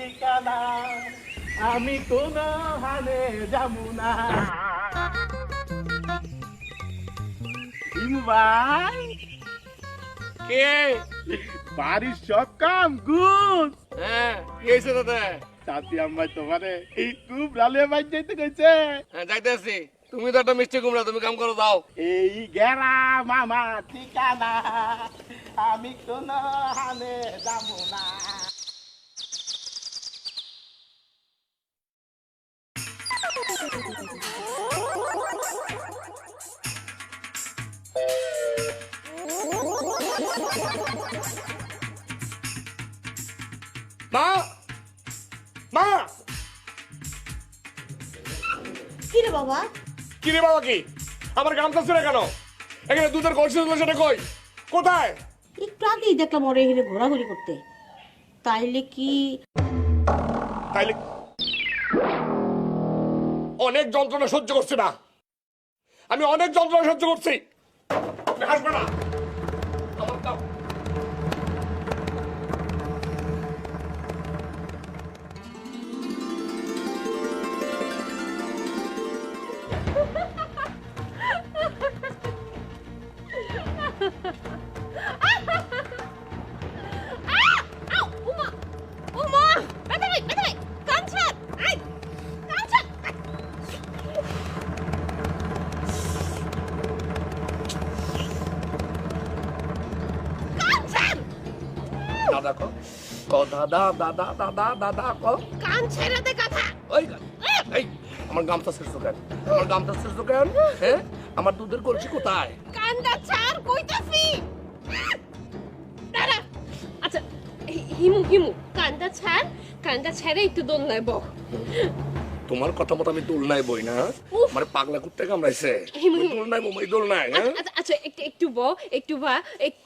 ঠিকানা আমি কোন হানে যাবো না ভাই কে? বাড়ির সব কাম গুড হ্যাঁ, কি হয়েছে দাদা? চাচি আম্মাই তোমারে খুব রালিয়ে বাইর যাইতে কইছে হ্যাঁ, যাইতেছি। তুমি তো একটা মিষ্টি কুমড়া, তুমি কাম করো, দাও। এই গেরাম আমার ঠিকানা আমি কোন হানে যাবো না মা, মা, কি রে বাবা? কি রে বাবা? কি আমার গামছা ছিল কেন? এখানে দুধের কলসি ছিল, সেটা কই? কোথায়? একটু আগেই দেখলাম ওরে এখানে ঘোরাঘুরি করতে। তাইলে কি তাইলে অনেক যন্ত্রণা সহ্য করছি না, আমি অনেক যন্ত্রণা সহ্য করছি। তুমি হাসবে না, আমার দাও। দাদা কো, দাদা দাদা দাদা দাদা কো, কান ছেড়ে দে কথা। ওই এই আমার গামছা ছিড়ছো কেন? আমার গামছা ছিড়ছো কেন? হ্যাঁ, আমার দুধের কলসি কোথায়? কান্দা ছাড় কইতাছি। দাঁড়া। আচ্ছা হিমু হিমু কান্দা ছাড়, কান্দা ছেড়ে একটু দোল নাই বহ। তোমার কথা মতো আমি দোল নাই বই না, আমার পাগলা কুত্তে কামড়াইছে। দোল নাই বই, দোল নাই। হ্যাঁ, আচ্ছা আচ্ছা একটু ব, একটু বা,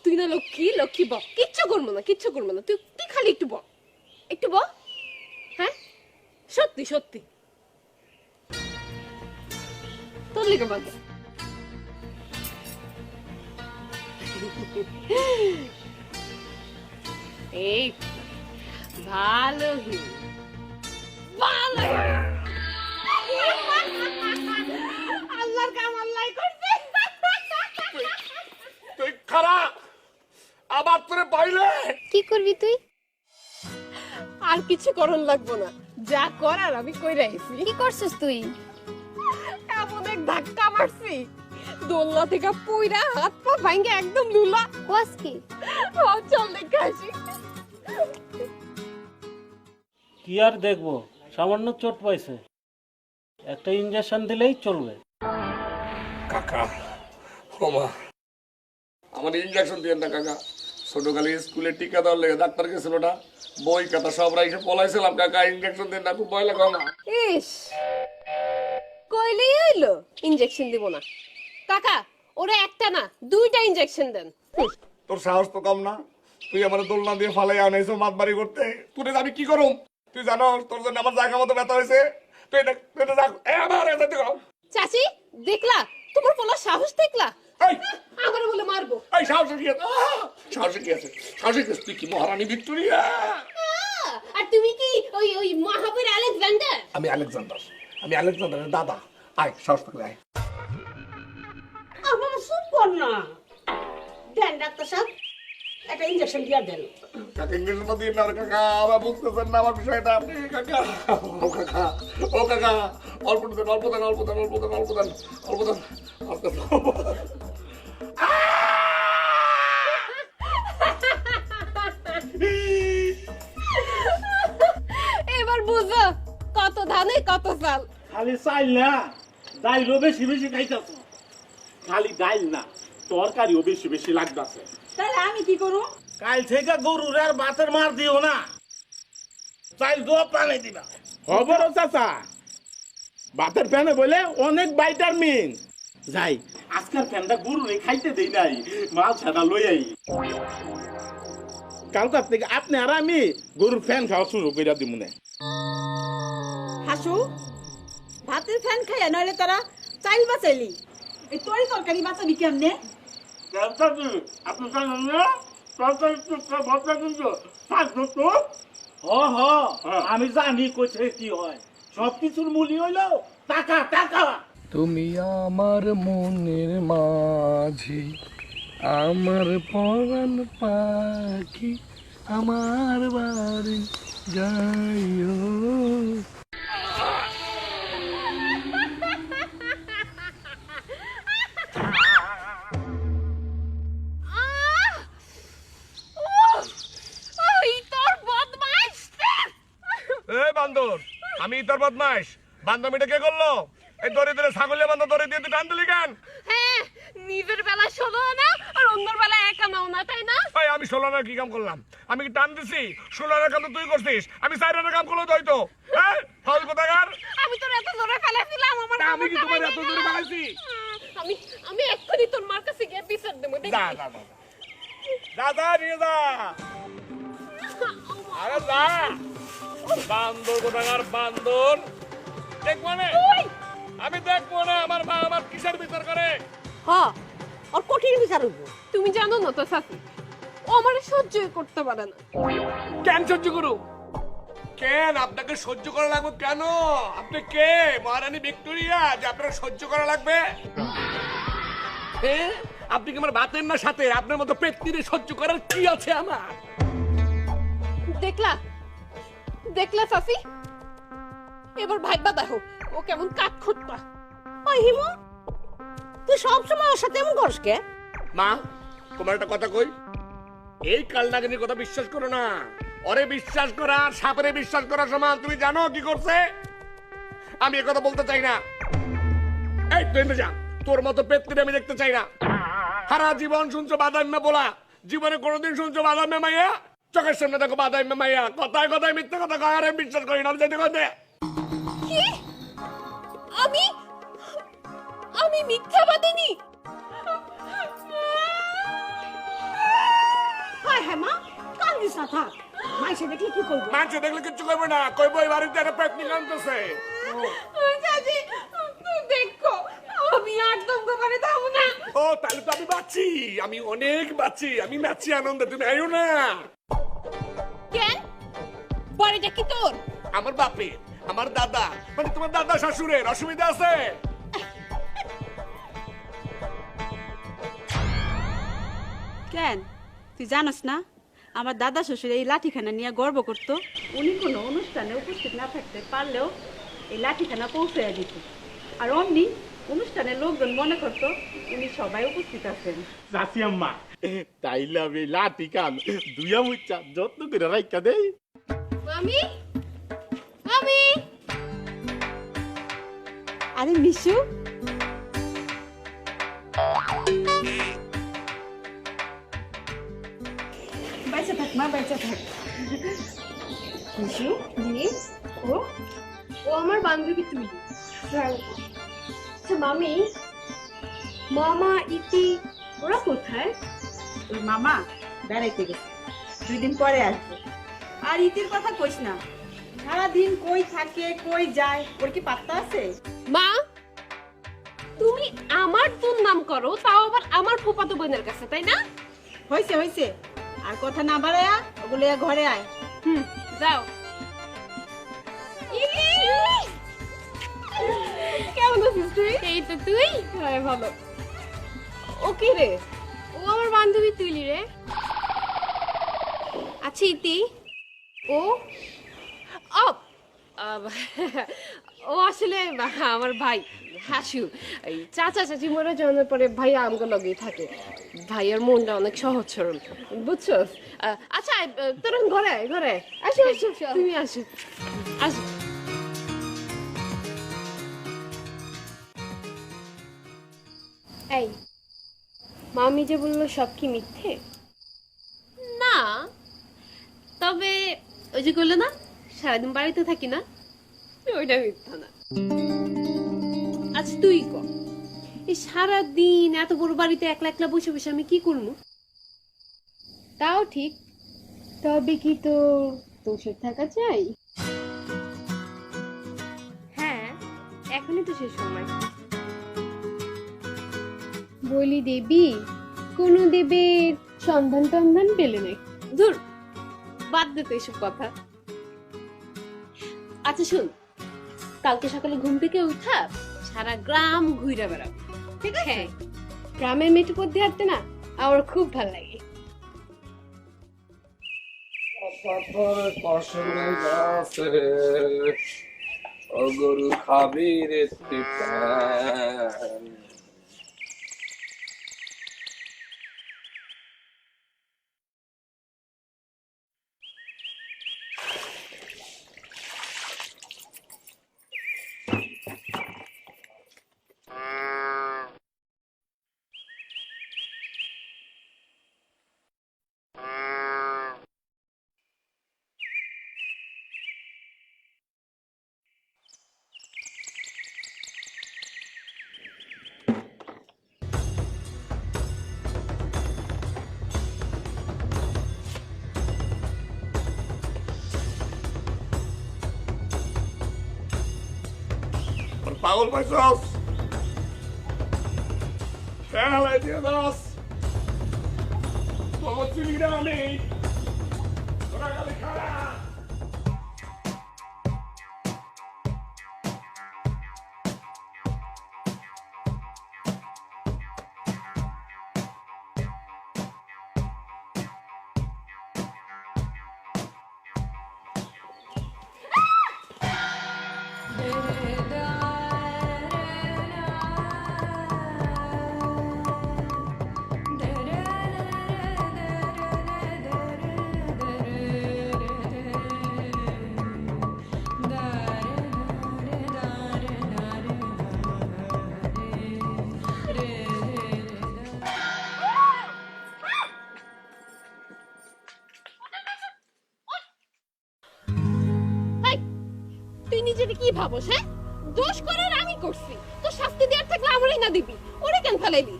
তুই না লক্ষ্মী, লক্ষ্মী ব। কিচ্ছু করবো না, কিচ্ছু করবো না, তুই তুই খালি একটু ব, একটু ব। হ্যাঁ সত্যি সত্যি তোর লিখে বাদ। এই ভালো হিমু, ভালো আল্লাহর কাম আল্লাহ করছে। তুই খারাপ, আবার তোরে পাইলে কি করবি তুই? আর কিছু করন লাগবো না, যা করার আমি কইরা আইছি। কি করছিস তুই? এমন এক ধাক্কা মারছি, দোলনা থেকে পুইরা হাত পা ভাঙ্গে একদম লুলা। কোয়াস কি? চল দেখে আসি। কি আর দেখবো, সামান্য চোট পাইছে, একটা ইনজেকশন দিলেই চলবে। কাকা, ওমা, আমার ইনজেকশন দিয়ে না কাকা। ছোটকালে স্কুলে টিকা দেওয়ার লেগে ডাক্তার গেছিল না, বই খাতা সব রাইখে পলাইছিলাম কাকা। ইনজেকশন দিয়ে না, খুব ভয় লাগে না। ইস কইলেই হইলো ইনজেকশন দিব না। কাকা ওরে একটা না দুইটা ইনজেকশন দেন। তোর সাহস তো কম না, তুই আমার দোলনা দিয়ে ফালাই আনাইছো মাতবাড়ি করতে। তুই আমি কি করুম? তুই জানো তোর জন্য আমার জায়গা মতো ব্যথা হয়েছে। তুই এটা দেখ, আমার এটা দেখ। চাচি দেখলা তোমার পোলা সাহস দেখলা? এই আমারে বলে মারবো। এই সাহসে কি আছে? সাহসে কি আছে? সাহসে কি আছে? তুই কি মহারানী ভিক্টোরিয়া? আর তুমি কি ওই ওই মহাবীর আলেকজান্ডার? আমি আলেকজান্ডার, আমি আলেকজান্ডারের দাদা। আয়, সাহস থাকলে আয়। আমার চুপ কর না। দেন ডাক্তার সাহেব একটা ইঞ্জেকশন দিয়ে দেন। কাকা ইংরেজি না দিয়ে না রে কাকা, আমার বুঝতেছেন না আমার বিষয়টা। আপনি কাকা, ও কাকা, ও কাকা, অল্প দেন, অল্প দেন, অল্প দেন, অল্প দেন, অল্প দেন, অল্প দেন, অল্প দেন। এবার বুঝো কত ধানে কত চাল। খালি চাইল না, ডাইলও বেশি বেশি খাইতেছ। খালি ডাইল না, তরকারিও বেশি বেশি লাগতেছে। তাহলে আমি কি করব? কাল থেকে গরুর আর ভাতের মার দিও না, চাইল দোয়া পানি দিবা। খবর চাচা, ভাতের প্যানে বলে অনেক ভাইটামিন। যাই আজকাল প্যানটা গরুরে খাইতে দেই নাই, মাল ছাড়া লই আই। কালকার থেকে আপনি আর আমি গরুর ফ্যান খাওয়া শুরু করে দিব না। হাসু ভাতের ফ্যান খাইয়া নইলে তারা চাইল বাঁচাইলি, এই তরি তরকারি বাঁচাবি কেমনে? আপনি জানেন না তরকারি ভর্তা কিন্তু স্বাস্থ্য তো হ আমি জানি কোথায় কি হয়, সবকিছুর মূল্য হইলো টাকা টাকা। তুমি আমার মনের মাঝি, আমার পরাণ পাখি, আমার বাড়ি যাইও। এই বান্দর, আমি তোর বদমাইশ। বান্ধবীটা কে করলো? এই দড়ি ধরে ছাগলের বান্ধব দড়ি দিয়ে তুই টান দিলি কেন? হ্যাঁ, নিজের বেলা 16 না আর অন্যের বেলা একা নাও না, তাই না? এই আমি 16 আনার কি কাম করলাম? আমি কি টান দিছি? 16 আনার কাম তো তুই করছিস, আমি 4 আনার কাম করলো তো হয়তো। হ্যাঁ, ফাউল কোথাকার? আমি তোর এত জোরে ফেলেছিলাম, আমার তা আমি কি তোমার এত জোরে ফেলাইছি? আমি আমি এক্ষুনি তোর মার কাছে গিয়ে বিচার দেবো। যা যা যা যা যা নিয়ে যা। আরে যা বান্দর কোথাকার বান্দর। দেখবো না আমি, দেখবো না আমার মা আমার কিসের বিচার করে। হ ওর কঠিন বিচার হইব। তুমি জানো না তো সাথী, ও আমার সহ্য করতে পারে না। কেন সহ্য করু? কেন আপনাকে সহ্য করা লাগবে? কেন আপনি কে? মহারানী ভিক্টোরিয়া যে আপনার সহ্য করা লাগবে? হ্যাঁ, আপনি কি আমার ভাতের না সাথে? আপনার মতো পেটনিরে সহ্য করার কি আছে আমার? দেখলা দেখলা সাথী, এবার ভাইবা দেখো ও কেমন কাঠ খোট্টা। ওই হিমু, তুই সবসময় ওর সাথে এমন করিস কে? মা, তোমার একটা কথা কই, এই কালনাগিনীর কথা বিশ্বাস করো না। ওরে বিশ্বাস করা আর সাপেরে বিশ্বাস করা সমান। তুমি জানো কি করছে? আমি এ কথা বলতে চাই না। এই তুই যা, তোর মতো পেটনিরে আমি দেখতে চাই না। সারা জীবন শুনছো বাদাম্মে বলা, জীবনে কোনোদিন শুনছো বাদাম্মে মাইয়া? চোখের সামনে দেখো বাদাম্মে মাইয়া, কথায় কথায় মিথ্যে কথা কয় আর আমি বিশ্বাস করি না। আমি যেতে কথা কি? আমি আমি মিথ্যাবাদিনী? হায় হ্যাঁ মা, কান্দিস না, থাক। মাইসে দেখলে কি করবো? মানুষ দেখলে কিচ্ছু করবে না, কইবো এই বাড়িতে একটা পেটনি আনতেছে। চাচি দেখো, আমি একদম দোকানে যাবো না। ও তাহলে তো আমি বাঁচি, আমি অনেক বাঁচি, আমি নাচি আনন্দে। তুমি আইও না। কেন? বাড়িটা কি তোর? আমার বাপের, আমার দাদা, মানে তোমার দাদা শ্বশুরের। অসুবিধা আছে? কেন তুই জানোস না আমার দাদা শ্বশুর এই লাঠিখানা নিয়ে গর্ব করতো? উনি কোনো অনুষ্ঠানে উপস্থিত না থাকতে পারলেও এই লাঠিখানা পৌঁছে দিত, আর অমনি অনুষ্ঠানের লোকজন মনে করতো উনি সবাই উপস্থিত আছেন। চাচি আম্মা, তাইলে আমি লাঠি কান দুইয়া মুচ্ছা যত্ন করে রাইখা দেই। আমি আমি আরে মিশু, বাইচা থাক মা, বাইচা থাক। মিশু, জি, ও ও আমার বান্ধবী তুমি। আচ্ছা মামি, মামা ইতি ওরা কোথায়? ওই মামা বেড়াইতে গেছে, 2 দিন পরে আসবে। আর ইতির কথা কইস না, সারাদিন কই থাকে কই যায়, ওর কি পাত্তা আছে? মা, তুমি আমার দুর্নাম করো, তাও আবার আমার ফুফাতো বোনের কাছে, তাই না? হইছে হইছে, আর কথা না বাড়ায়া ওগুলো ঘরে আয়। যাও। কেমন আছিস তুই? এই তো তুই? হ্যাঁ ভালো। ও কি রে? ও আমার বান্ধবী তুইলি রে। আচ্ছা ইতি, ও ও ও আসলে আমার ভাই হাসু। এই চাচা চাচি মরে যাওয়ার পরে ভাই আমগো লগেই থাকে। ভাইয়ের মনটা অনেক সহজ সরল, বুঝছো? আচ্ছা তোর ঘরে আয়, ঘরে আয়। আসো আসো, তুমি আসো আসো। এই মামি যে বললো সব কি মিথ্যে? না, তবে ওই যে বললো না সারাদিন বাড়িতে থাকি না, ওইটা মিথ্যা না। আচ্ছা তুই ক, এই সারাদিন এত বড় বাড়িতে একলা একলা বসে বসে আমি কি করবো? তাও ঠিক, তবে কি তো তোষের থাকা চাই? হ্যাঁ, এখনই তো শেষ সময়। বলি দেবী, কোন দেবের সন্ধান টন্ধান পেলে নাই? ধুর, বাদ দে তো এসব কথা। আচ্ছা শুন, কালকে সকালে ঘুম থেকে উঠা সারা গ্রাম ঘুরে বেড়াবো, ঠিক আছে? গ্রামের মেঠো পথ দিয়ে হাঁটতে না আমার খুব ভালো লাগে। গরু খাবি রে পাগল পাইছস খেলাই দিয়ে দাস তোমার চিনি না আমি তোরা খালি খারা এই, তুই নিজের কি ভাবস? হ্যাঁ, দোষ করার আমি করছি, তো শাস্তি দেওয়ার থাকলে আমারই না দিবি, ওরে কেন ফেলাইলি?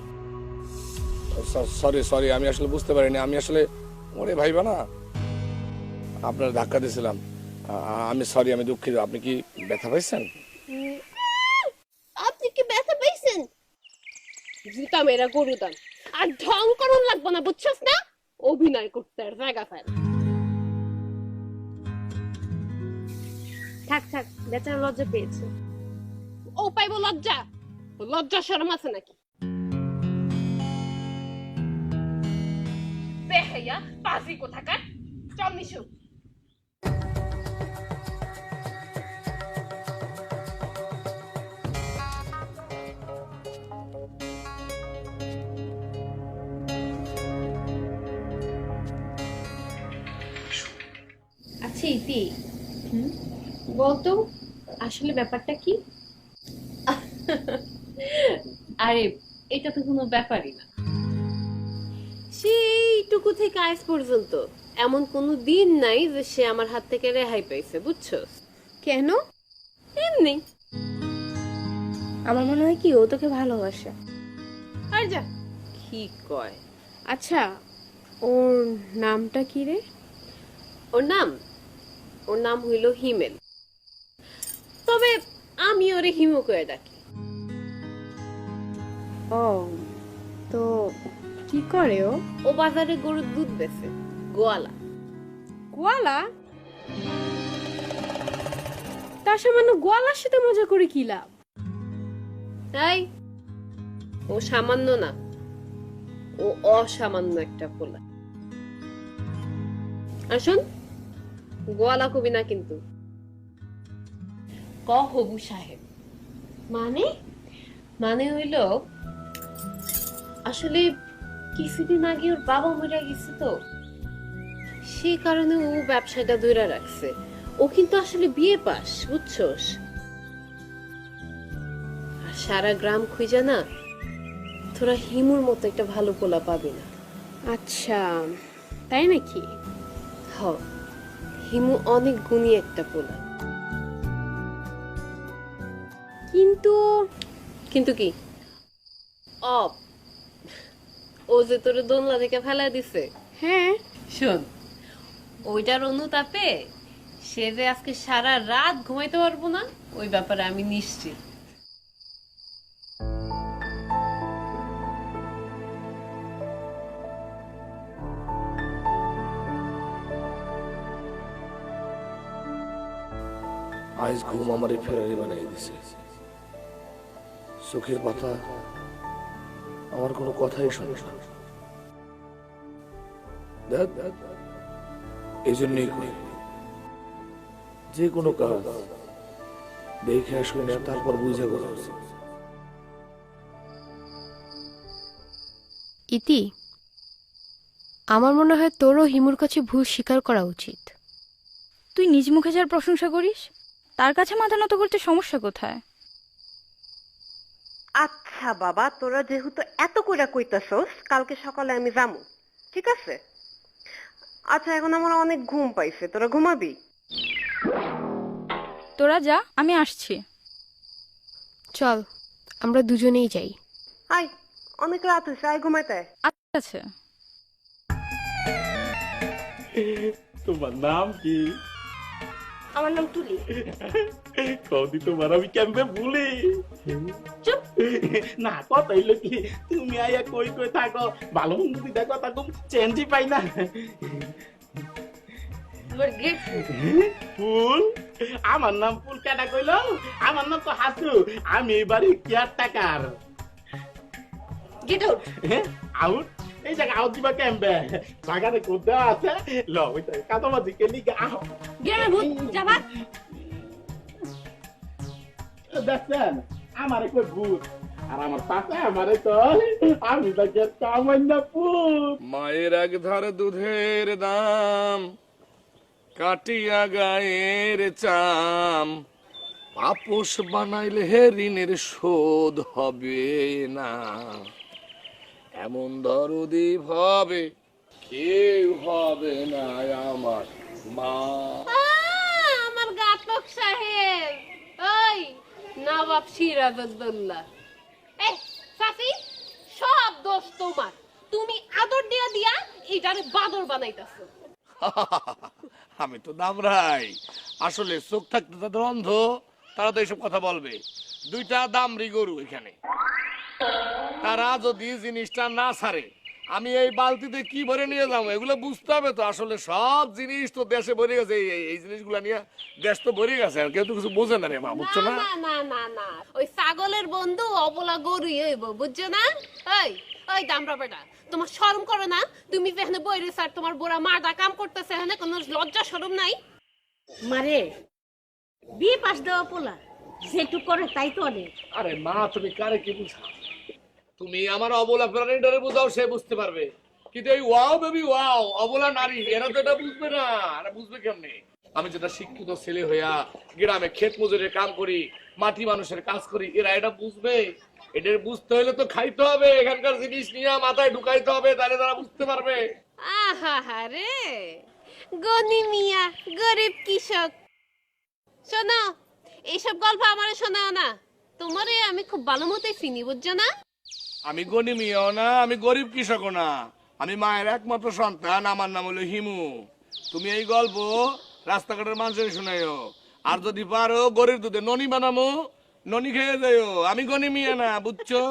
সরি সরি আমি আসলে বুঝতে পারিনি আমি আসলে ওরে ভাইবা না আপনার ধাক্কা দিয়েছিলাম আমি সরি আমি দুঃখিত আপনি কি ব্যথা পাইছেন আপনি কি ব্যথা পাইছেন? জুতা মেরা গরু দান, আর ঢং করুন লাগবো না, বুঝছস না? অভিনয় করতে আর জায়গা ফেল। থাক থাক, বেচারা লজ্জা পেয়েছে। ও পাইবো লজ্জা? লজ্জা শরম আছে নাকি? বেহাইয়া পাজি কোথাকার, চল নিশু। আচ্ছা ইতি, বলতো আসলে ব্যাপারটা কি? আরে এটা তো কোনো ব্যাপারই না, সেইটুকু থেকে আজ পর্যন্ত এমন কোনো দিন নাই যে সে আমার হাত থেকে রেহাই পাইছে, বুঝছো? কেন? এমনি। আমার মনে হয় কি ও তোকে ভালোবাসে। আর যা কি কয়। আচ্ছা, ওর নামটা কি রে? ওর নাম হইল হিমেল, তবে আমি ওরে হিমু করে ডাকি। ও, তো কি করে ও? ও বাজারে গরুর দুধ বেচে, গোয়ালা। গোয়ালা? তার সামান্য গোয়ালার সাথে মজা করে কি লাভ? তাই ও সামান্য না, ও অসামান্য একটা পোলা। আর শোন, গোয়ালা কবি না কিন্তু, ক হবু সাহেব। মানে মানে হইল আসলে কিছুদিন আগে ওর বাবা মরে গেছে, তো সেই কারণে ও ব্যবসাটা ধরে রাখছে। ও কিন্তু আসলে বিয়ে পাস, বুঝছস? আর সারা গ্রাম খুঁজে না তোরা হিমুর মতো একটা ভালো পোলা পাবি না। আচ্ছা, তাই নাকি? হ, হিমু অনেক গুণী একটা পোলা। কিন্তু কিন্তু কি? ও যে তোর দোলনা থেকে ফেলা দিছে। হ্যাঁ, শোন, ওইটার অনুতাপে সে যে আজকে সারা রাত ঘুমাইতে পারবো না, ওই ব্যাপারে আমি নিশ্চিত। আজ ঘুম আমারে ফেরারি বানাই দিছে। চোখের পাতা আমার কোনো কথাই শোনে না। দেখ এই জন্যই কই, যে কোনো কাজ দেখে শুনে তারপর বুঝে করা উচিত। ইতি, আমার মনে হয় তোরও হিমুর কাছে ভুল স্বীকার করা উচিত। তুই নিজ মুখে যার প্রশংসা করিস, তার কাছে মাথা নত করতে সমস্যা কোথায়? আচ্ছা বাবা, তোরা যেহেতু এত কইরা কইতাছস, কালকে সকালে আমি যামু, ঠিক আছে? আচ্ছা, এখন আমার অনেক ঘুম পাইছে, তোরা ঘুমাবি? তোরা যা, আমি আসছি। চল আমরা দুজনেই যাই। আয়, অনেক রাত হয়েছে, আয় ঘুমাইতে আয়। আচ্ছা, তোমার নাম কি? আমার নাম তুলি। কৌদি, তোমার আমি কেমনে ভুলি? চুপ। না, কথা হইলো কি, তুমি আইয়া কই কই থাকো, ভালো মন্দ দিদা কথা খুব চেঞ্জই পাই না। ফুল? আমার নাম ফুল কেটা কইলো? আমার নাম তো হাসু, আমি এবারে কেয়ারটেকার। Get out. আউট? এই জায়গা আউট দিবা কেমবে? বাগানে কোথাও আছে, ল ওইটা কাদামাজি কে লিগে আহ। গেমে ভূত, যাবা। দেখছেন, আমারে কই ভূত, আর আমার পাশে আমারে তো আমি তাকে কামাইন্য ভূত। মায়ের এক ধার দুধের দাম, কাটিয়া গায়ের চাম, আপোষ বানাইলে ঋণের শোধ হবে না। এমন দরদি ভাবে কেউ হবে না আমার মা। আমার ঘাতক সাহেব, ওই নবাব সিরাজউদ্দৌলা। এই সাফি, সব দোষ তোমার। তুমি আদর দিয়া দিয়া এটারে বাদর বানাইতাছো। আমি তো দামরাই, আসলে চোখ থাকতে তাদের অন্ধ, তারা তো এইসব কথা বলবে। দুইটা দামরি গরু এখানে, তারা যদি জিনিসটা না ছাড়ে, আমি এই বালতিতে কি ভরে নিয়ে যাবো এগুলো বুঝতে হবে তো। আসলে সব জিনিস তো দেশে ভরে গেছে, এই জিনিসগুলো নিয়ে দেশ তো ভরে গেছে, আর কেউ তো কিছু বোঝে না রে মা, বুঝছো না? না না না না, ওই ছাগলের বন্ধু অবলা গরুই হইব, বুঝছো না? ওই ওই দামরা বেটা, তোমার শরম করো না? তুমি যেখানে বইরে স্যার তোমার বুড়া মারদা কাম করতেছে, এখানে কোনো লজ্জা শরম নাই? মারে, বিয়ে পাস দেওয়া পোলা যেটুক করে তাই তো অনেক। আরে মা, তুমি কারে কি বুঝাও? তুমি আমার অবলা প্রাণীটারে বুঝাও, সে বুঝতে পারবে। কিন্তু এই ওয়াও বেবি ওয়াও অবলা নারী, এরা তো এটা বুঝবে না। এরা বুঝবে কেমনে? আমি যেটা শিক্ষিত ছেলে হইয়া গ্রামে ক্ষেত মজুরের কাম করি, মাটি মানুষের কাজ করি, এরা এটা বুঝবে? এদের বুঝতে হলে তো খাইতে হবে, এখানকার জিনিস নিয়ে মাথায় ঢুকাইতে হবে, তাহলে তারা বুঝতে পারবে। আহা রে, গনি মিয়া গরিব কৃষক। শোনো, এইসব গল্প আমার শোনাও না, তোমারে আমি খুব ভালো মতোই চিনি, বুঝছো না? আমি গনি মিয়াও না, আমি গরিব কৃষকও না, আমি মায়ের একমাত্র সন্তান, আমার নাম হলো হিমু। তুমি এই গল্প রাস্তাঘাটের মানুষের শোনাইও, আর যদি পারো গরিব দুধে ননি বানামো, ননি খেয়ে যাইও। আমি গনি মিয়া না, বুঝছো?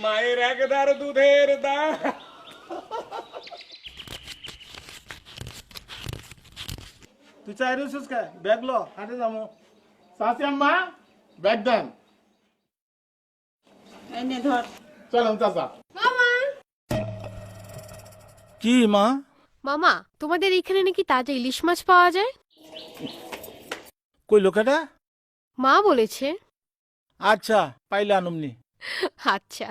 মায়ের একদার দুধের দাম। তুই চাই রয়েছিস কে? ব্যাগ লো, হাঁটে যাবো। চাচি আম্মা, ব্যাগ দেন। এই নে ধর। চলেন চাচা। কি মা? মামা, তোমাদের এখানে নাকি তাজা ইলিশ মাছ পাওয়া যায়? কই লোকেটা? মা বলেছে। আচ্ছা, পাইলে আনুমনি। আচ্ছা।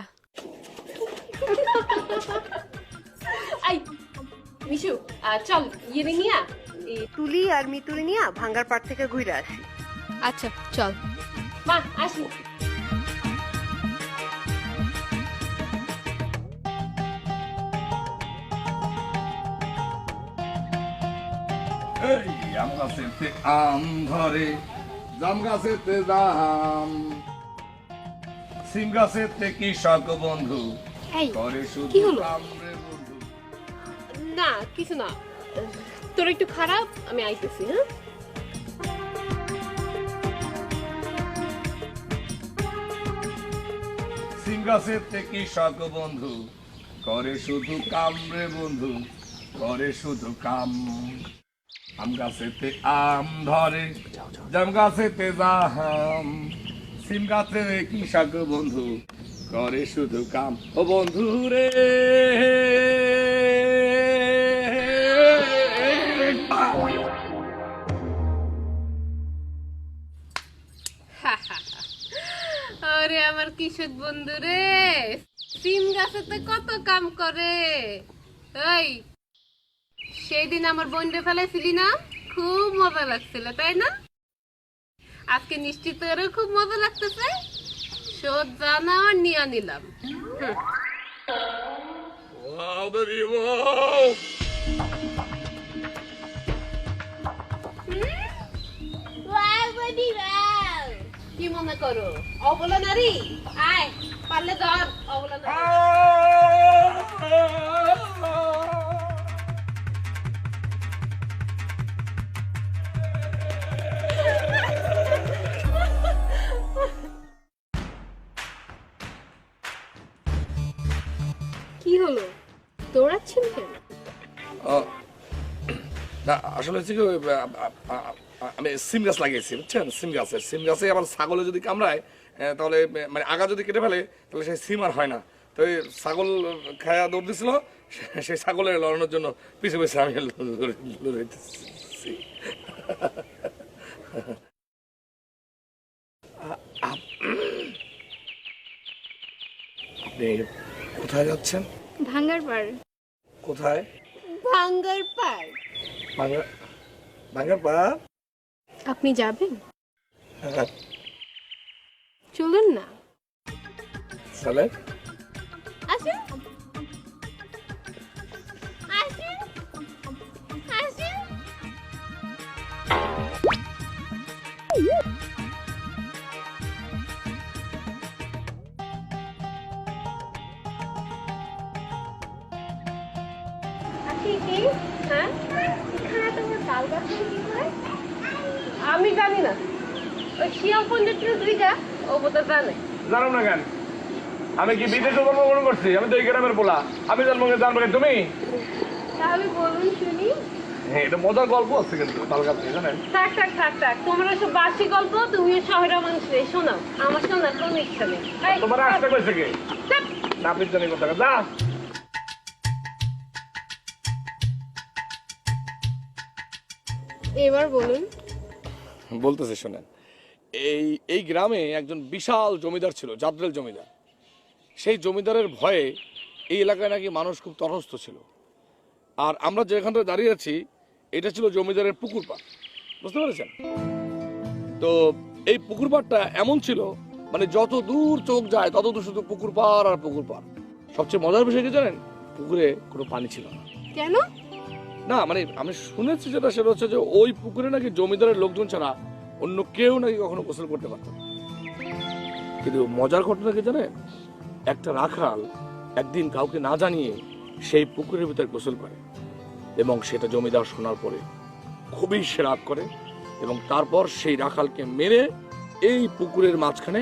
এই মিশু, চল ইয়ে নিয়া তুলি আর মিতুলি নিয়ে ভাঙ্গার পাড় থেকে ঘুরে আসি। আচ্ছা চল। মা আসি। এই আম গাছেতে আম ধরে, জাম গাছেতে জাম, সিম গাছেতে কৃষক বন্ধু এই করে শুধু কি হলো? কামড়ে বন্ধু। না কিছু না, তোর একটু খারাপ, আমি আইতেছি। হ্যাঁ, সিম গাছেতে কৃষক বন্ধু করে শুধু কামড়ে বন্ধু, করে শুধু কাম। আম গাছেতে আম ধরে, জাম গাছেতে জাম, সিম গাছে কি শাক বন্ধু করে শুধু কাম। ও বন্ধু রে আরে আমার কৃষক বন্ধু রে, সিম গাছেতে কত কাম করে। এই সেই দিন আমার বোনটা ফেলাইছিলি না, খুব মজা লাগছিল তাই না? আজকে নিশ্চিত তোরও খুব মজা লাগতেছে। শোধ জানা আর নিয়ে নিলাম। Wow, baby, wow! কি মনে করো অবলা নারী? আয় পারলে ধর অবলা নারী। কি হলো, দৌড়াচ্ছেন কেন? না আসলে হচ্ছে কি আমি সিম গাছ লাগিয়েছি বুঝছেন, সিম গাছে আবার ছাগলে যদি কামড়ায় তাহলে মানে আগা যদি কেটে ফেলে তাহলে সেই সিম আর হয় না। তো ওই ছাগল খায়া দৌড় দিছিল, সেই ছাগলের লড়ানোর জন্য পিছে পিছে আমি লড়াইতেছি। আপনি কোথায় যাচ্ছেন? ভাঙ্গার পার। কোথায়? ভাঙ্গার পার। ভাঙ্গার পা? আপনি যাবেন? চলুন না। চলে আসেন আসেন আসেন। আমি জানি না, ওই শিয়াল পঞ্চায়েতের দুইটা ও বোধহয় জানে। জানো না কেন? আমি কি বিদেশে জন্মগ্রহণ করছি? আমি তো এই গ্রামের পোলা। আমি জানবো তুমি? তাহলে বলুন শুনি। হ্যাঁ, এটা মজার গল্প আছে কিন্তু তার কাছে, জানেন? থাক থাক থাক থাক, তোমার সব বাসি গল্প তুমিও শহরের মানুষের শোনাও, আমার শোনার কোনো ইচ্ছা নেই। এই, তোমার আসতে কইছে কে? চাপ। না আপনি জানি কথা যা। এবার বলুন। বলতেছে শোনেন, এই গ্রামে একজন বিশাল জমিদার ছিল, জাদ্রেল জমিদার। সেই জমিদারের ভয়ে এই এলাকায় নাকি মানুষ খুব তটস্থ ছিল। আর আমরা যেখানটা দাঁড়িয়ে আছি এটা ছিল জমিদারের পুকুর পাড়, বুঝতে পেরেছেন? তো এই পুকুর পাড়টা এমন ছিল মানে যত দূর চোখ যায় তত দূর শুধু পুকুর পাড় আর পুকুর পাড়। সবচেয়ে মজার বিষয় কি জানেন? পুকুরে কোনো পানি ছিল না। কেন? না মানে আমি শুনেছি সেটা হচ্ছে যে ওই পুকুরে নাকি জমিদারের লোকজন ছাড়া অন্য কেউ নাকি কখনো গোসল করতে পারত না। কিন্তু মজার ঘটনা কি জানেন? একটা রাখাল একদিন কাউকে না জানিয়ে সেই পুকুরের ভিতরে গোসল করে এবং সেটা জমিদার শোনার পরে খুবই সে রাগ করে এবং তারপর সেই রাখালকে মেরে এই পুকুরের মাঝখানে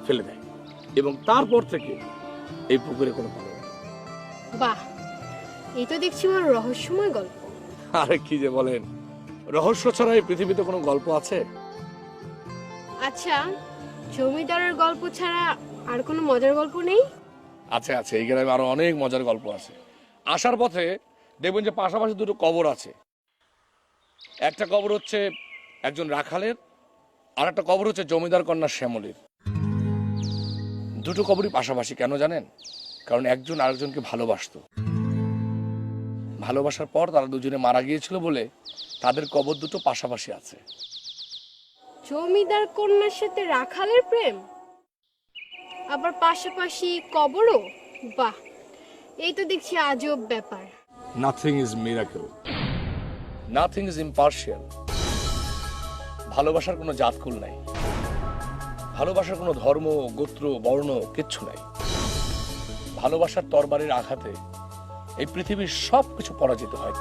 ফেলে দেয় এবং তারপর থেকে এই পুকুরে কোনো পানি নেই। বাহ, এই তো দেখছি বড় রহস্যময় গল্প। আরে কি যে বলেন, রহস্য ছাড়া এই পৃথিবীতে কোনো গল্প আছে? আচ্ছা, জমিদারের গল্প ছাড়া আর কোনো মজার গল্প নেই? আছে আছে, এই গ্রামে আরো অনেক মজার গল্প আছে। আসার পথে দেখবেন যে পাশাপাশি দুটো কবর আছে। একটা কবর হচ্ছে একজন রাখালের, আর একটা কবর হচ্ছে জমিদার কন্যা শ্যামলীর। দুটো কবরই পাশাপাশি, কেন জানেন? কারণ একজন আরেকজনকে ভালোবাসতো। ভালোবাসার পর তারা দুজনে মারা গিয়েছিল বলে তাদের কবর দুটো পাশাপাশি আছে। জমিদার কন্যার সাথে রাখালের প্রেম, আবার পাশাপাশি কবরও? বাহ, এই তো দেখছি আজব ব্যাপার। Nothing is miracle, nothing is impartial. ভালোবাসার কোনো জাতকুল নাই, ভালোবাসার কোনো ধর্ম গোত্র বর্ণ কিচ্ছু নাই। ভালোবাসার তরবারির আঘাতে এই পৃথিবীর সবকিছু পরাজিত হয়।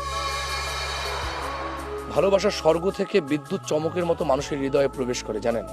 ভালোবাসার স্বর্গ থেকে বিদ্যুৎ চমকের মতো মানুষের হৃদয়ে প্রবেশ করে, জানেন?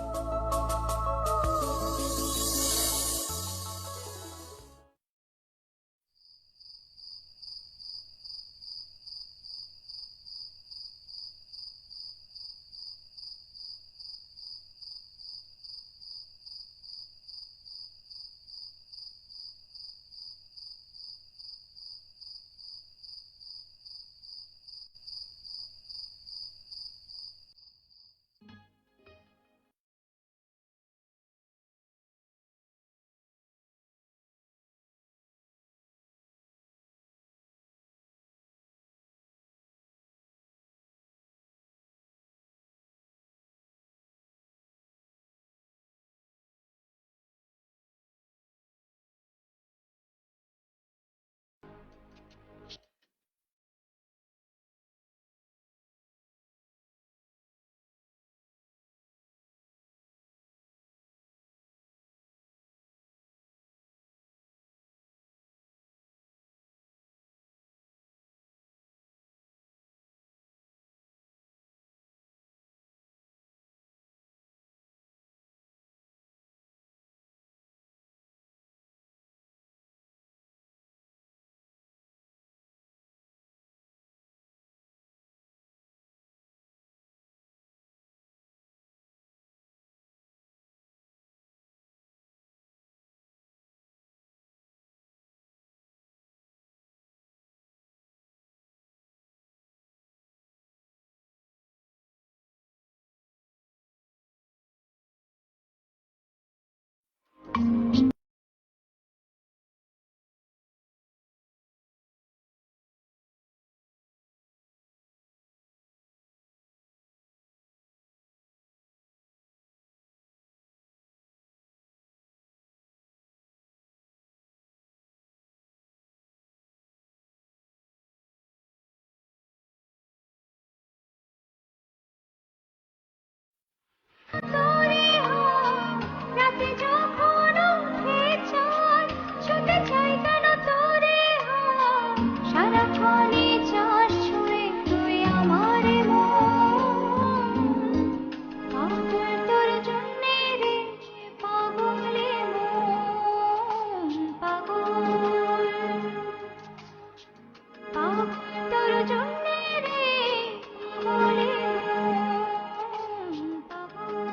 সারাক্ষণে চাস ছুঁয়ে তুই আমার মন, পাগল তোর জন্যে রে পাগলে মন, পাগল পাগল তোর জন্যে রে পাগলে মন, পাগল।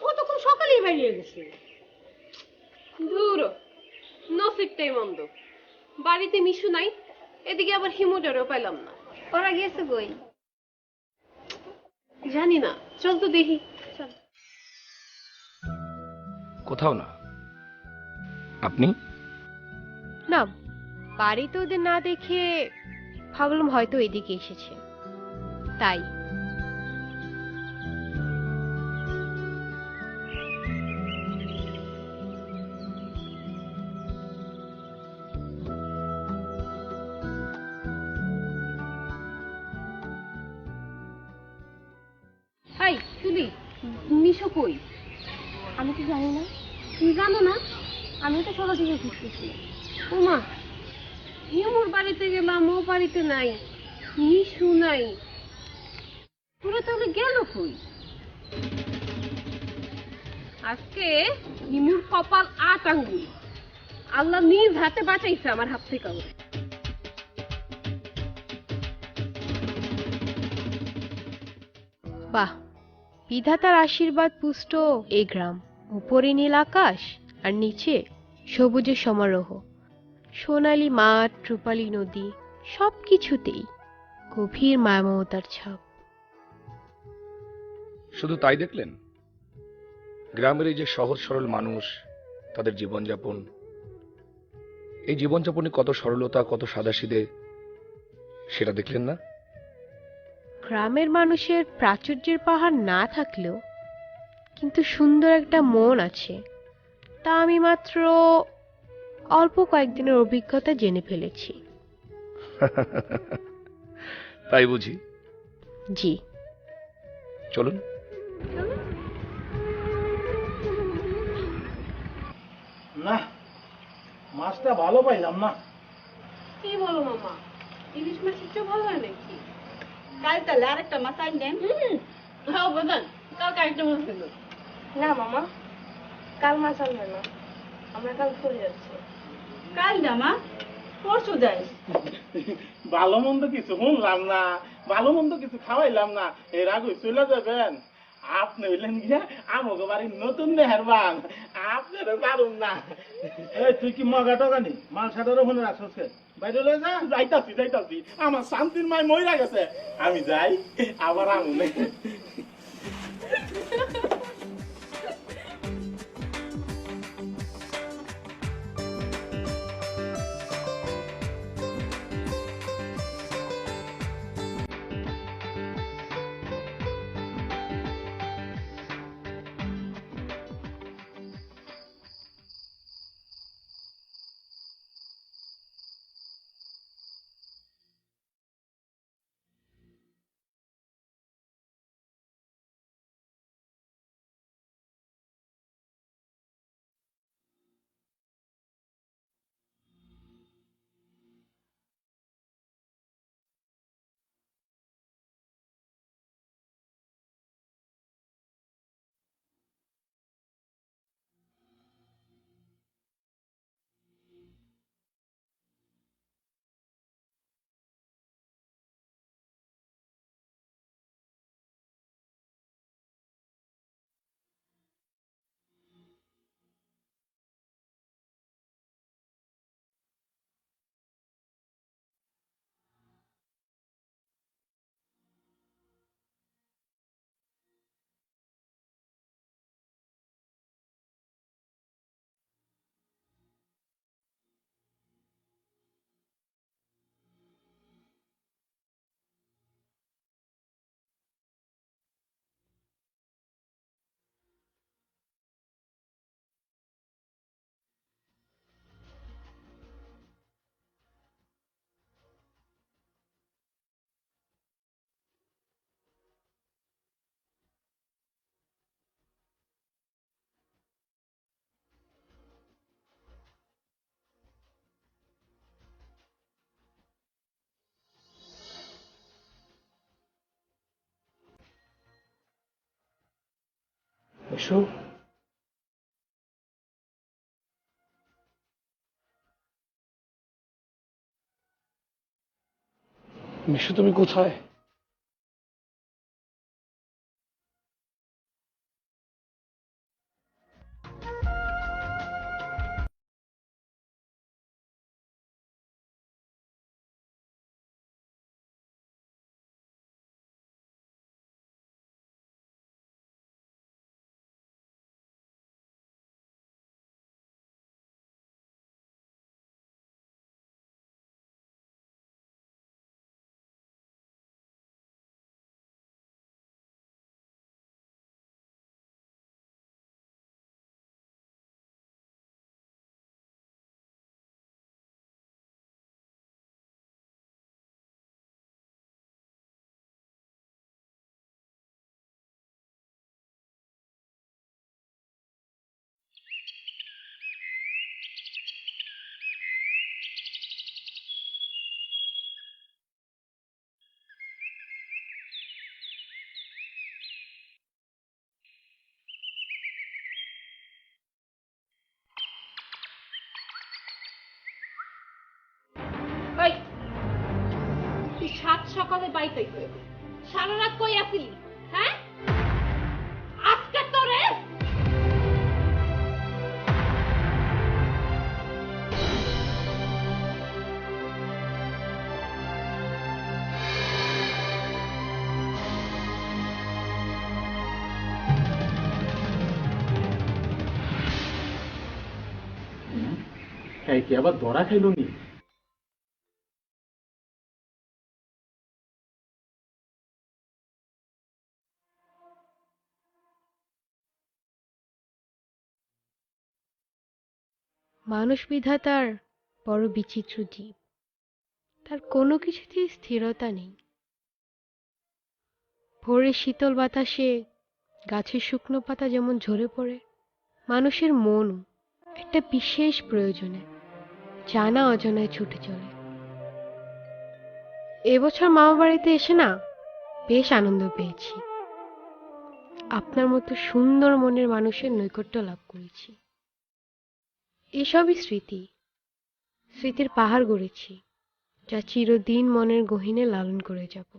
ও তখন সকালেই বেরিয়ে গেছে। দূর নসিবটাই মন্দ, বাড়িতে মিশু নাই, এদিকে আবার হিমুটারও পাইলাম না। ওরা গেছে কই? জানি না, চল তো দেখি। চল। কোথাও না। আপনি? না, বাড়িতে ওদের না দেখে ভাবলাম হয়তো এদিকে এসেছে, তাই। হাই তুলি, মিশো কই? আমি তো জানি না, তুমি জানো না? আমি তো সকাল থেকে খুঁজতেছি। ওমা, হিমুর বাড়িতে গেলাম, ও বাড়িতে নাই, মিশু নাই, পুরো তাহলে গেল কই? আজকে হিমুর কপাল 8 আঙ্গুল, আল্লাহ নিজ হাতে বাঁচাইছে আমার হাত থেকে। বাহ, বিধাতার আশীর্বাদ পুষ্ট এই গ্রাম। উপরে নীল আকাশ আর নিচে সবুজের সমারোহ, সোনালী মাঠ, রূপালী নদী, সবকিছুতেই গভীর মায়া মমতার ছাপ। শুধু তাই দেখলেন? গ্রামের এই যে সহজ সরল মানুষ, তাদের জীবনযাপন, এই জীবনযাপনে কত সরলতা, কত সাদাসিধে, সেটা দেখলেন না? গ্রামের মানুষের প্রাচুর্যের পাহাড় না থাকলেও কিন্তু সুন্দর একটা মন আছে, তা আমি মাত্র অল্প কয়েকদিনের অভিজ্ঞতা জেনে ফেলেছি। তাই বুঝি? জি। চলুন। না, মাছটা ভালো পাইলাম না। কি বলো মামা, ইলিশ মাছের চেয়ে ভালো হয় নাকি? কাল তাহলে আরেকটা মাছ আইন দেন। হ্যাঁ বাদান, কালকে একটা মাছ ছিল। না মামা, কাল মাছ আনবে না, আমরা কাল চলে যাচ্ছি। কাল জামা পরশু যাই। ভালো মন্দ কিছু শুনলাম না, ভালো মন্দ কিছু খাওয়াইলাম না, এর আগে চলে যাবেন। আপনি হইলেন গিয়া আমাকে বাড়ির নতুন মেহরবান, আপনারা পারুন না। এই তুই কি মগা টগা নি মাল সাটার ওখানে রাখছ? বাইরে লয়ে যা। যাইতাছি, আমার শান্তির মায় মইরা গেছে, আমি যাই, আবার আমুনে। মিশু, মিশু তুমি কোথায়? ওই তুই সাত সকালে বাইতে সারা রাত কই আসিলি? হ্যাঁ, আজকে তোরে কি আবার ধরা খাইল নি? মানুষ বিধাতার বড় বিচিত্র জীব, তার কোনো কিছুতেই স্থিরতা নেই। ভোরের শীতল বাতাসে গাছের শুকনো পাতা যেমন ঝরে পড়ে, মানুষের মনও একটা বিশেষ প্রয়োজনে জানা অজানায় ছুটে চলে। এবছর মামা বাড়িতে এসে না বেশ আনন্দ পেয়েছি। আপনার মতো সুন্দর মনের মানুষের নৈকট্য লাভ করেছি। এসবই স্মৃতি, স্মৃতির পাহাড় গড়েছি, যা চিরদিন মনের গহীনে লালন করে যাব।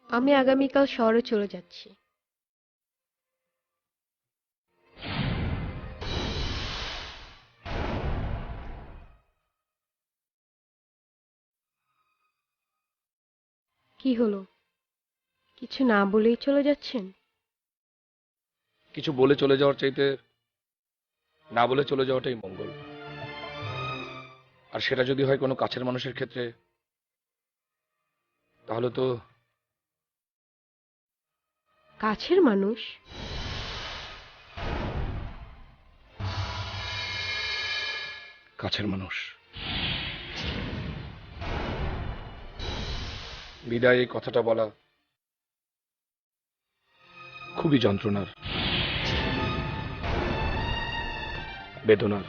আমি আগামীকাল শহরে চলে যাচ্ছি। কি হলো, কিছু না বলেই চলে যাচ্ছেন? কিছু বলে চলে যাওয়ার চাইতে না বলে চলে যাওয়াটাই মঙ্গল। আর সেটা যদি হয় কোনো কাছের মানুষের ক্ষেত্রে, তাহলে তো কাছের মানুষ? কাছের মানুষ। বিদায় এই কথাটা বলা খুবই যন্ত্রণার, বেদনার।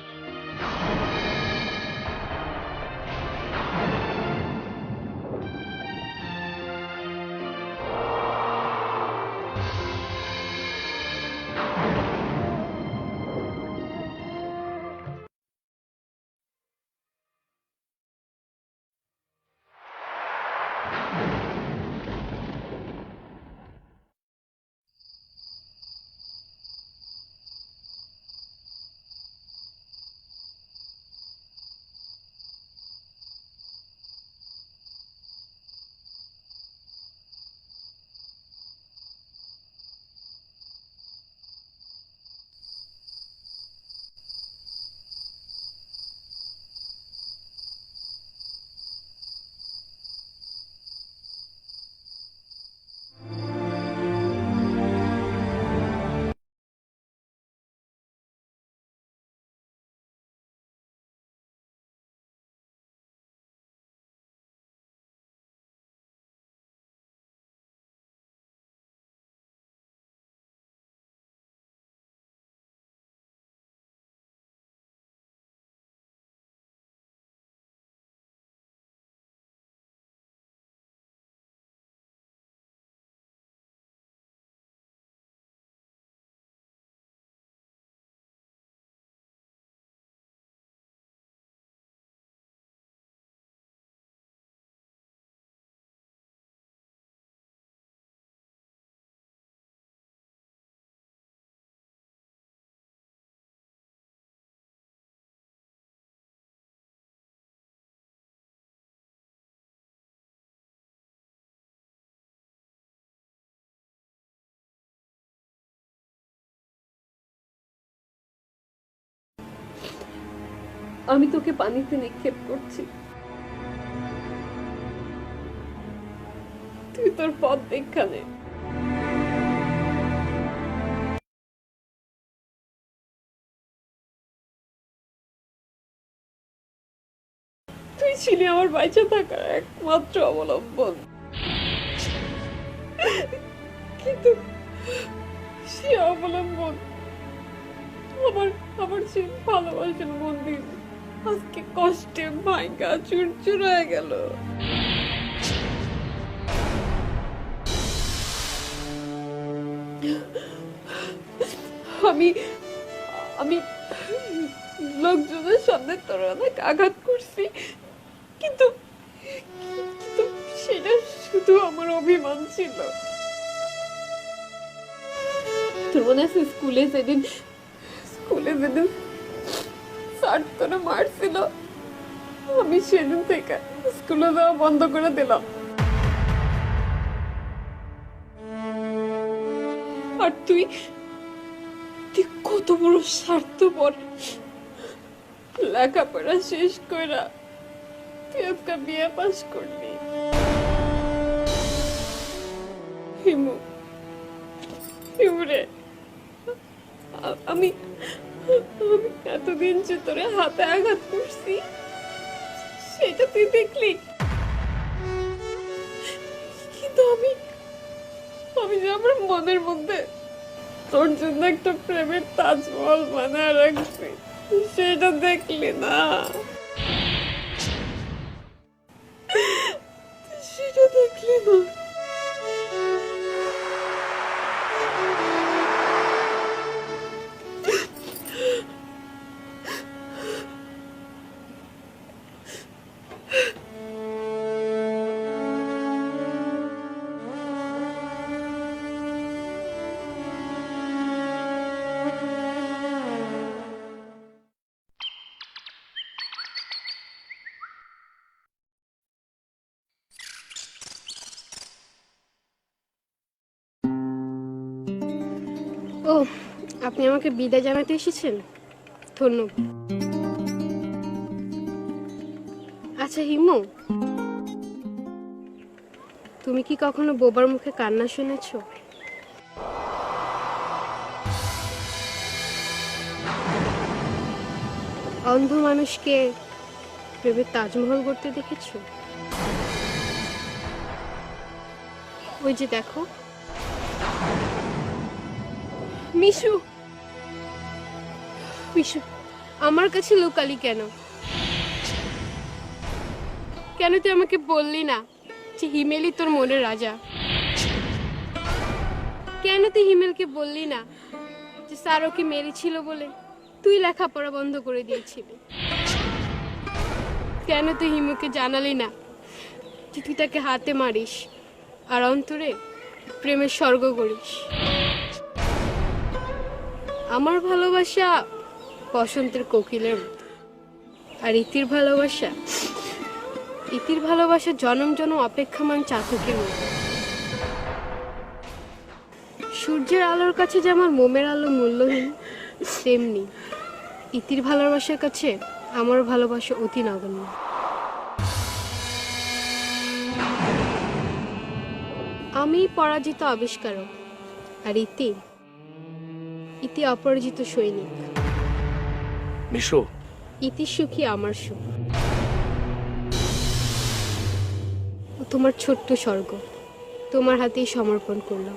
আমি তোকে পানিতে নিক্ষেপ করছি, তুই তোর পথ দেখা নে। তুই ছিলি আমার বাইচে থাকার একমাত্র অবলম্বন, কিন্তু সে অবলম্বন আমার যে ভালোবাসার মন্দির আজকে কষ্টে ভাঙ্গা চুরচুর হয়ে গেল। আমি আমি লোকজনের সামনে তোর অনেক আঘাত করছি, কিন্তু কিন্তু সেটা শুধু আমার অভিমান ছিল। তোর মনে আছে স্কুলে যেদিন স্যার তোরা মারছিল, আমি সেদিন থেকে স্কুলে যাওয়া বন্ধ করে দিলাম। আর তুই কত বড় স্বার্থপর, লেখাপড়া শেষ কইরা তুই আজকে বিয়ে পাস করলি। হিমু রে, আমি এতদিন যে তোরে হাতে আঘাত করছি সেটা তুই দেখলি, কিন্তু আমি যে আমার মনের মধ্যে তোর জন্য একটা প্রেমের তাজমহল বানায় রাখছি সেটা দেখলি না, সেটা দেখলি না। ও, আপনি আমাকে বিদায় জানাতে এসেছেন? ধন্যবাদ। আচ্ছা হিমু, তুমি কি কখনো বোবার মুখে কান্না শুনেছো? অন্ধ মানুষকে প্রেমের তাজমহল করতে দেখেছো? ওই যে দেখো। মিশু, আমার কাছে লুকালি কেন? কেন তুই আমাকে বললি না যে হিমেলই তোর মনের রাজা? কেন তুই হিমেলকে বললি না যে স্যার ওকে মেরেছিল বলে তুই লেখাপড়া বন্ধ করে দিয়েছিলি? কেন তুই হিমুকে জানালি না যে তুই তাকে হাতে মারিস আর অন্তরে প্রেমের স্বর্গ করিস? আমার ভালোবাসা বসন্তের কোকিলের মতো, আর ইতির ভালোবাসা জনম জনম অপেক্ষামান চাতকের মতো। সূর্যের আলোর কাছে যেমন মোমের আলো মূল্যহীন, তেমনি ইতির ভালোবাসার কাছে আমার ভালোবাসা অতি নগণ্য। আমি পরাজিত আবিষ্কারক, আর ইতি অপরাজিত সৈনিক। মিশু, ইতি সুখী আমার সুখ। তোমার ছোট্ট স্বর্গ তোমার হাতেই সমর্পণ করলাম।